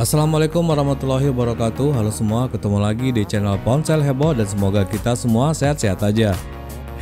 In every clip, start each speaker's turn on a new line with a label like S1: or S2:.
S1: Assalamualaikum warahmatullahi wabarakatuh. Halo semua, ketemu lagi di channel Ponsel Heboh dan semoga kita semua sehat-sehat aja.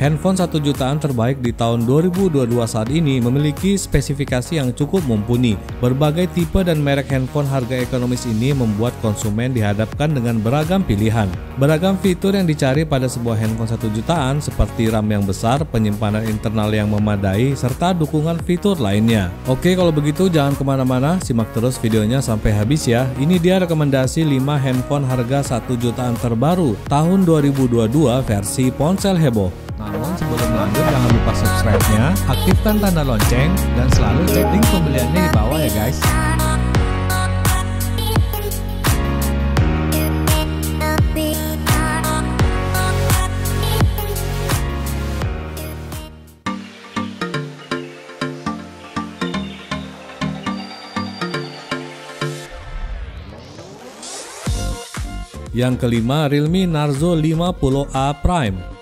S1: Handphone 1 jutaan terbaik di tahun 2022 saat ini memiliki spesifikasi yang cukup mumpuni. Berbagai tipe dan merek handphone harga ekonomis ini membuat konsumen dihadapkan dengan beragam pilihan. Beragam fitur yang dicari pada sebuah handphone 1 jutaan seperti RAM yang besar, penyimpanan internal yang memadai, serta dukungan fitur lainnya. Oke, kalau begitu jangan kemana-mana, simak terus videonya sampai habis ya. Ini dia rekomendasi 5 handphone harga 1 jutaan terbaru tahun 2022 versi Ponsel Heboh. Namun sebelum lanjut jangan lupa subscribe-nya, aktifkan tanda lonceng, dan selalu cek link pembeliannya di bawah ya guys. Yang kelima, Realme Narzo 50A Prime.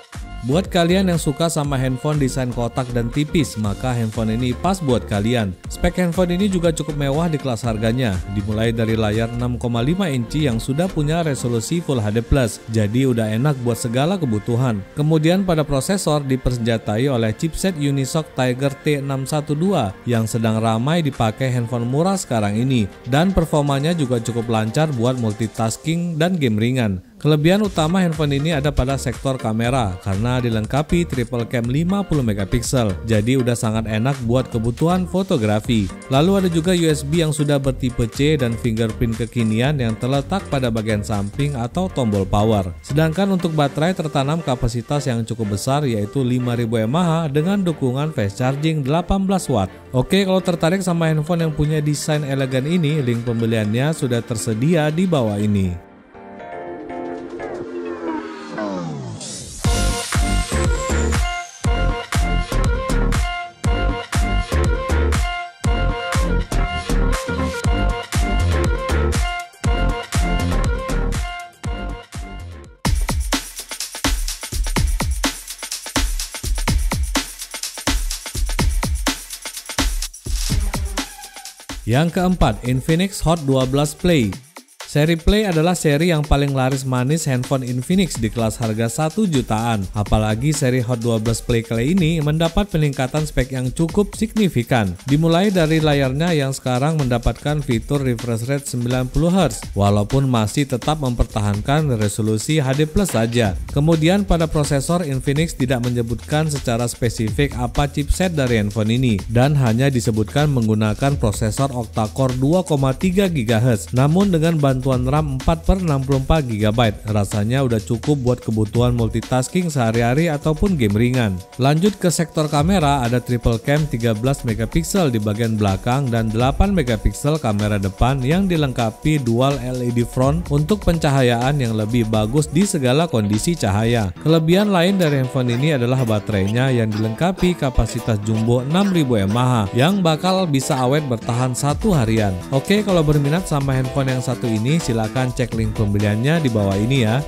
S1: Buat kalian yang suka sama handphone desain kotak dan tipis, maka handphone ini pas buat kalian. Spek handphone ini juga cukup mewah di kelas harganya, dimulai dari layar 6,5 inci yang sudah punya resolusi Full HD+, jadi udah enak buat segala kebutuhan. Kemudian pada prosesor dipersenjatai oleh chipset Unisoc Tiger T612 yang sedang ramai dipakai handphone murah sekarang ini, dan performanya juga cukup lancar buat multitasking dan game ringan. Kelebihan utama handphone ini ada pada sektor kamera karena dilengkapi triple cam 50 megapiksel, jadi udah sangat enak buat kebutuhan fotografi. Lalu ada juga USB yang sudah bertipe C dan fingerprint kekinian yang terletak pada bagian samping atau tombol power. Sedangkan untuk baterai tertanam kapasitas yang cukup besar yaitu 5000 mAh dengan dukungan fast charging 18 watt. Oke, kalau tertarik sama handphone yang punya desain elegan ini, link pembeliannya sudah tersedia di bawah ini. Yang keempat, Infinix Hot 12 Play. Seri Play adalah seri yang paling laris manis handphone Infinix di kelas harga 1 jutaan. Apalagi seri Hot 12 Play kali ini mendapat peningkatan spek yang cukup signifikan. Dimulai dari layarnya yang sekarang mendapatkan fitur refresh rate 90Hz, walaupun masih tetap mempertahankan resolusi HD+ saja. Kemudian pada prosesor, Infinix tidak menyebutkan secara spesifik apa chipset dari handphone ini, dan hanya disebutkan menggunakan prosesor octa-core 2,3 GHz. Namun dengan bantuan RAM 4/64 GB, rasanya udah cukup buat kebutuhan multitasking sehari-hari ataupun game ringan. Lanjut ke sektor kamera, ada triple cam 13 megapiksel di bagian belakang dan 8 megapiksel kamera depan yang dilengkapi dual LED front untuk pencahayaan yang lebih bagus di segala kondisi cahaya. Kelebihan lain dari handphone ini adalah baterainya yang dilengkapi kapasitas jumbo 6000 mAh yang bakal bisa awet bertahan 1 harian. Oke, kalau berminat sama handphone yang satu ini, silakan cek link pembeliannya di bawah ini ya.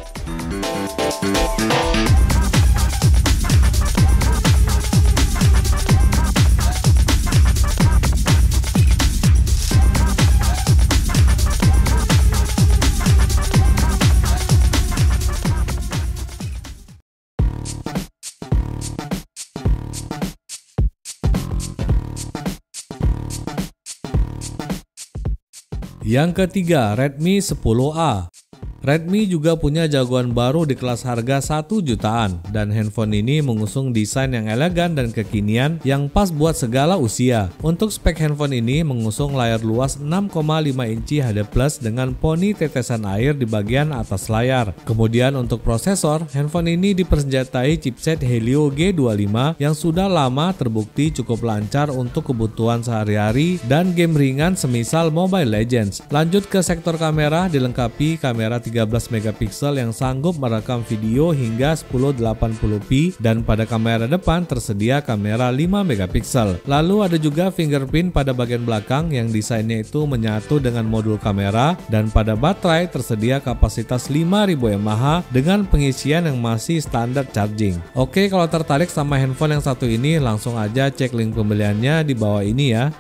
S1: Yang ketiga, Redmi 10A. Redmi juga punya jagoan baru di kelas harga 1 jutaan, dan handphone ini mengusung desain yang elegan dan kekinian yang pas buat segala usia. Untuk spek handphone ini mengusung layar luas 6,5 inci HD+ dengan poni tetesan air di bagian atas layar. Kemudian untuk prosesor, handphone ini dipersenjatai chipset Helio G25 yang sudah lama terbukti cukup lancar untuk kebutuhan sehari-hari dan game ringan semisal Mobile Legends. Lanjut ke sektor kamera, dilengkapi kamera 13 megapiksel yang sanggup merekam video hingga 1080p, dan pada kamera depan tersedia kamera 5 megapiksel. Lalu ada juga fingerprint pada bagian belakang yang desainnya itu menyatu dengan modul kamera, dan pada baterai tersedia kapasitas 5000 mAh dengan pengisian yang masih standar charging. Oke, kalau tertarik sama handphone yang satu ini, langsung aja cek link pembeliannya di bawah ini ya.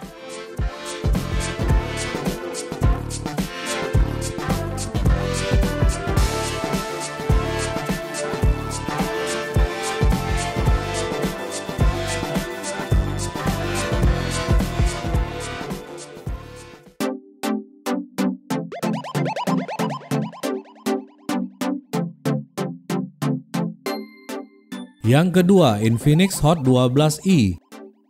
S1: Yang kedua, Infinix Hot 12i.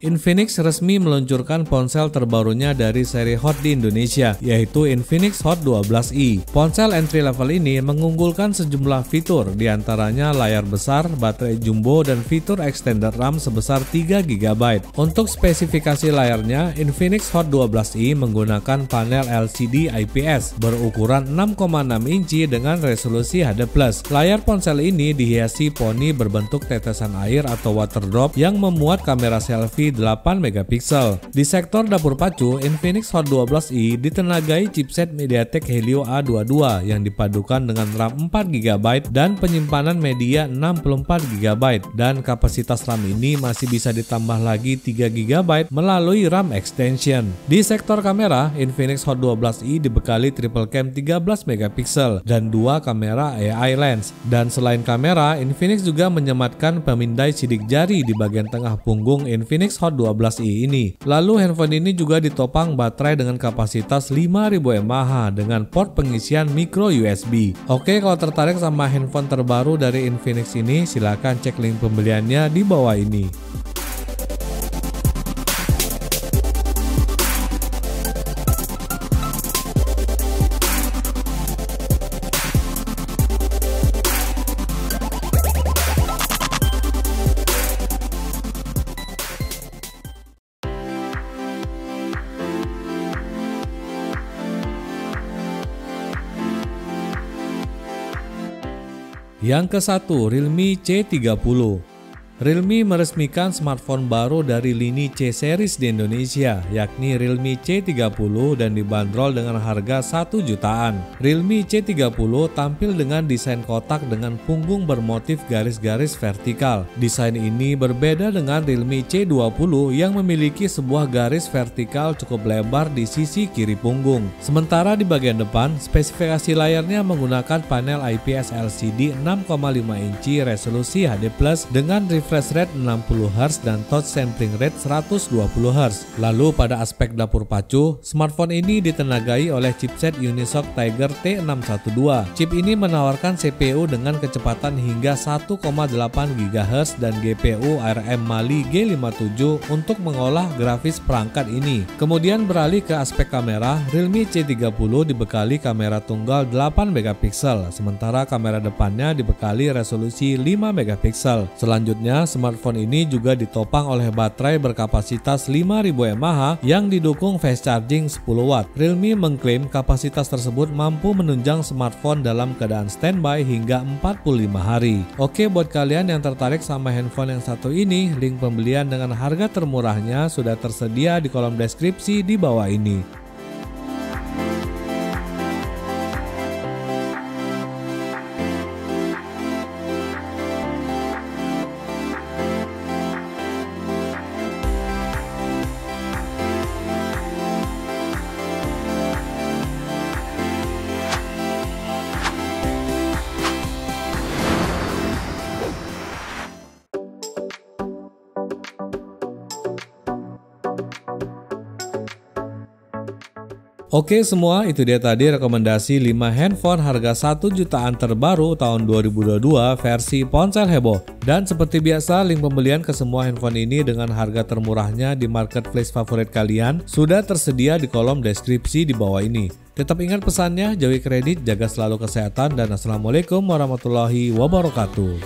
S1: Infinix resmi meluncurkan ponsel terbarunya dari seri Hot di Indonesia, yaitu Infinix Hot 12i. Ponsel entry level ini mengunggulkan sejumlah fitur, diantaranya layar besar, baterai jumbo, dan fitur extended RAM sebesar 3 GB. Untuk spesifikasi layarnya, Infinix Hot 12i menggunakan panel LCD IPS berukuran 6,6 inci dengan resolusi HD+. Layar ponsel ini dihiasi poni berbentuk tetesan air atau water drop yang memuat kamera selfie 8 megapiksel. Di sektor dapur pacu, Infinix Hot 12i ditenagai chipset MediaTek Helio A22 yang dipadukan dengan RAM 4 GB dan penyimpanan media 64 GB, dan kapasitas RAM ini masih bisa ditambah lagi 3 GB melalui RAM extension. Di sektor kamera, Infinix Hot 12i dibekali triple cam 13 megapiksel dan 2 kamera AI lens. Dan selain kamera, Infinix juga menyematkan pemindai sidik jari di bagian tengah punggung Infinix Hot 12i ini. Lalu handphone ini juga ditopang baterai dengan kapasitas 5000 mAh dengan port pengisian micro USB. Oke, kalau tertarik sama handphone terbaru dari Infinix ini, silahkan cek link pembeliannya di bawah ini. Yang ke-1, Realme C30. Realme meresmikan smartphone baru dari lini C series di Indonesia, yakni Realme C30 dan dibanderol dengan harga 1 jutaan. Realme C30 tampil dengan desain kotak dengan punggung bermotif garis-garis vertikal. Desain ini berbeda dengan Realme C20 yang memiliki sebuah garis vertikal cukup lebar di sisi kiri punggung. Sementara di bagian depan, spesifikasi layarnya menggunakan panel IPS LCD 6,5 inci resolusi HD+ dengan refresh rate 60Hz dan touch sampling rate 120Hz. Lalu pada aspek dapur pacu, smartphone ini ditenagai oleh chipset Unisoc Tiger T612. Chip ini menawarkan CPU dengan kecepatan hingga 1,8 GHz dan GPU ARM Mali G57 untuk mengolah grafis perangkat ini. Kemudian beralih ke aspek kamera, Realme C30 dibekali kamera tunggal 8 megapiksel, sementara kamera depannya dibekali resolusi 5 megapiksel. Selanjutnya, smartphone ini juga ditopang oleh baterai berkapasitas 5000 mAh yang didukung fast charging 10 watt. Realme mengklaim kapasitas tersebut mampu menunjang smartphone dalam keadaan standby hingga 45 hari. Oke, buat kalian yang tertarik sama handphone yang satu ini, link pembelian dengan harga termurahnya sudah tersedia di kolom deskripsi di bawah ini. Oke semua, itu dia tadi rekomendasi 5 handphone harga 1 jutaan terbaru tahun 2022 versi ponsel heboh. Dan seperti biasa, link pembelian ke semua handphone ini dengan harga termurahnya di marketplace favorit kalian sudah tersedia di kolom deskripsi di bawah ini. Tetap ingat pesannya, jauhi kredit, jaga selalu kesehatan, dan assalamualaikum warahmatullahi wabarakatuh.